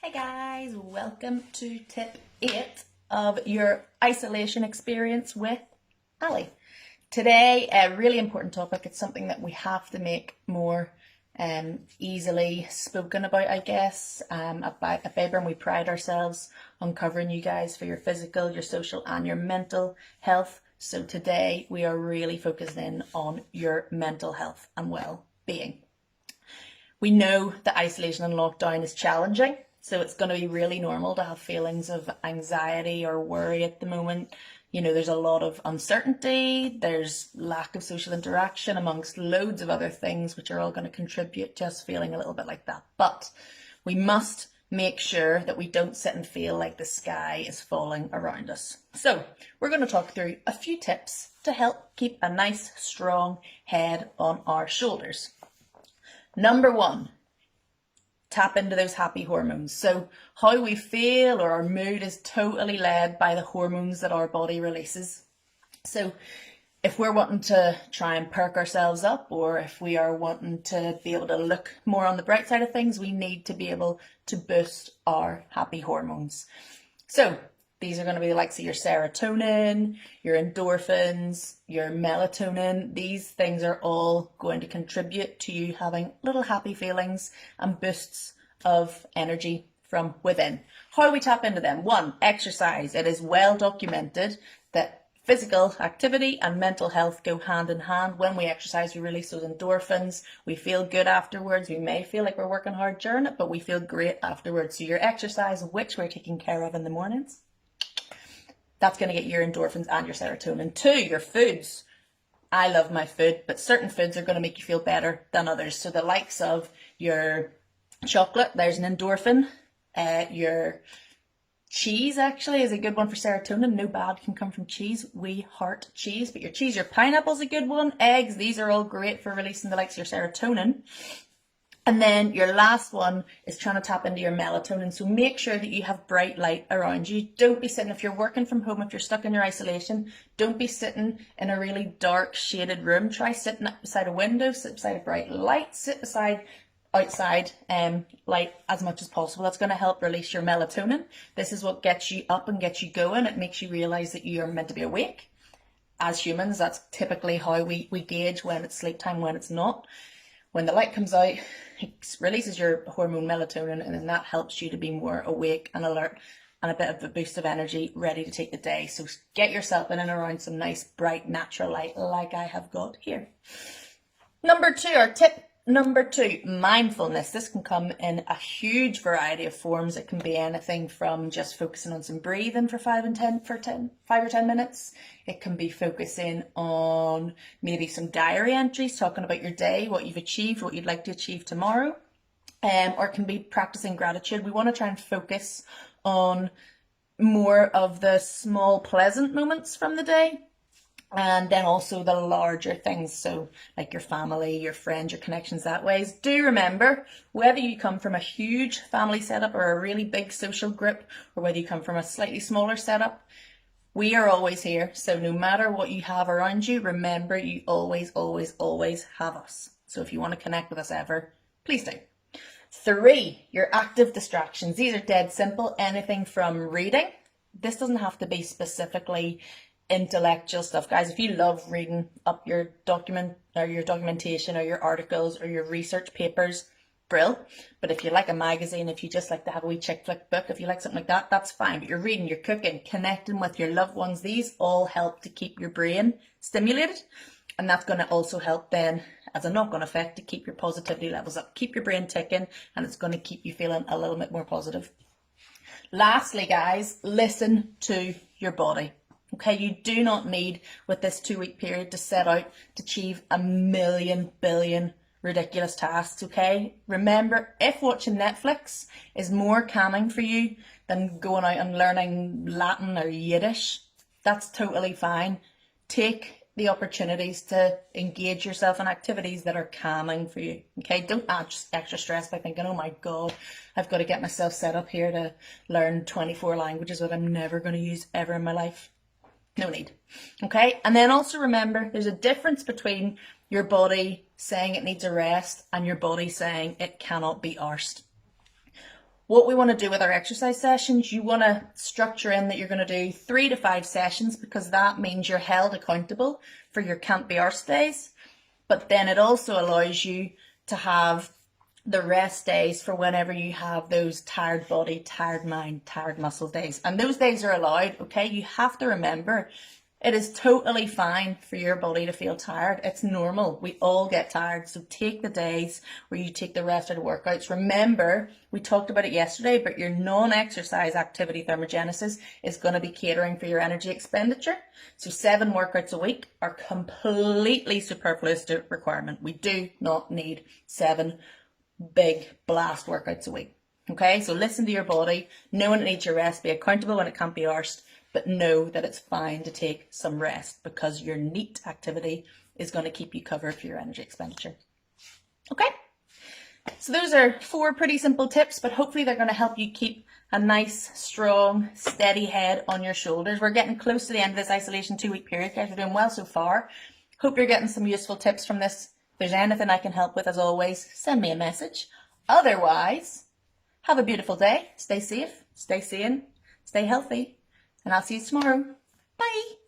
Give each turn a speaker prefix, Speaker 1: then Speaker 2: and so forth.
Speaker 1: Hey guys, welcome to tip 8 of your isolation experience with Ali. Today, a really important topic. It's something that we have to make more easily spoken about, I guess, at Baber, and we pride ourselves on covering you guys for your physical, your social and your mental health. So today we are really focusing in on your mental health and well-being. We know that isolation and lockdown is challenging, so it's going to be really normal to have feelings of anxiety or worry at the moment. You know, there's a lot of uncertainty, there's lack of social interaction amongst loads of other things, which are all going to contribute to us feeling a little bit like that. But we must make sure that we don't sit and feel like the sky is falling around us. So we're going to talk through a few tips to help keep a nice, strong head on our shoulders. Number 1, tap into those happy hormones. So how we feel or our mood is totally led by the hormones that our body releases. So if we're wanting to try and perk ourselves up, or if we are wanting to be able to look more on the bright side of things, we need to be able to boost our happy hormones. So these are going to be the likes of your serotonin, your endorphins, your melatonin. These things are all going to contribute to you having little happy feelings and boosts of energy from within. How do we tap into them? 1, exercise. It is well documented that physical activity and mental health go hand in hand. When we exercise, we release those endorphins. We feel good afterwards. We may feel like we're working hard during it, but we feel great afterwards. So your exercise, which we're taking care of in the mornings, that's going to get your endorphins and your serotonin. 2, your foods. I love my food, but certain foods are going to make you feel better than others. So the likes of your chocolate, there's an endorphin. Your cheese actually is a good one for serotonin. No bad can come from cheese. We heart cheese, but your cheese, your pineapple's a good one. Eggs, these are all great for releasing the likes of your serotonin. And then your last one is trying to tap into your melatonin. So make sure that you have bright light around you. Don't be sitting, if you're working from home, if you're stuck in your isolation, don't be sitting in a really dark shaded room. Try sitting beside a window, sit beside a bright light, sit beside outside light as much as possible. That's going to help release your melatonin. This is what gets you up and gets you going. It makes you realize that you are meant to be awake. As humans, that's typically how we gauge when it's sleep time, when it's not. When the light comes out, it releases your hormone melatonin, and then that helps you to be more awake and alert and a bit of a boost of energy, ready to take the day. So get yourself in and around some nice, bright, natural light like I have got here. Number 2, or tip number 2, mindfulness. This can come in a huge variety of forms. It can be anything from just focusing on some breathing for 5 or 10 minutes. It can be focusing on maybe some diary entries, talking about your day, what you've achieved, what you'd like to achieve tomorrow. Or it can be practicing gratitude. We want to try and focus on more of the small pleasant moments from the day. And then also the larger things, so like your family, your friends, your connections that ways. Do remember, whether you come from a huge family setup or a really big social group, or whether you come from a slightly smaller setup, we are always here. So no matter what you have around you, remember you always, always, always have us. So if you want to connect with us ever, please do. 3, your active distractions. These are dead simple. Anything from reading. This doesn't have to be specifically intellectual stuff, guys. If you love reading up your documentation or your articles or your research papers, brill. But if you like a magazine, if you just like to have a wee chick flick book, if you like something like that, that's fine. But you're reading, you're cooking, connecting with your loved ones, these all help to keep your brain stimulated, and that's going to also help then as a knock-on effect to keep your positivity levels up, keep your brain ticking, and it's going to keep you feeling a little bit more positive. Lastly, guys, listen to your body. Okay, you do not need, with this 2-week period, to set out to achieve a million billion ridiculous tasks, okay? Remember, if watching Netflix is more calming for you than going out and learning Latin or Yiddish, that's totally fine. Take the opportunities to engage yourself in activities that are calming for you, okay? Don't add extra stress by thinking, oh my God, I've got to get myself set up here to learn 24 languages that I'm never going to use ever in my life. No need. Okay, and then also remember, there's a difference between your body saying it needs a rest and your body saying it cannot be arsed. What we want to do with our exercise sessions, you want to structure in that you're going to do 3 to 5 sessions, because that means you're held accountable for your can't be arsed days. But then it also allows you to have the rest days for whenever you have those tired body, tired mind, tired muscle days. And those days are allowed, okay? You have to remember, it is totally fine for your body to feel tired. It's normal. We all get tired. So take the days where you take the rest of the workouts. Remember, we talked about it yesterday, but your non-exercise activity thermogenesis is going to be catering for your energy expenditure. So 7 workouts a week are completely superfluous to requirement. We do not need 7 big blast workouts a week. Okay, so listen to your body, know when it needs your rest, be accountable when it can't be arsed, but know that it's fine to take some rest, because your NEAT activity is going to keep you covered for your energy expenditure. Okay, so those are 4 pretty simple tips, but hopefully they're going to help you keep a nice, strong, steady head on your shoulders. We're getting close to the end of this isolation 2-week period, guys. We're doing well so far. Hope you're getting some useful tips from this. If there's anything I can help with, as always, send me a message. Otherwise, have a beautiful day. Stay safe, stay sane, stay healthy, and I'll see you tomorrow. Bye.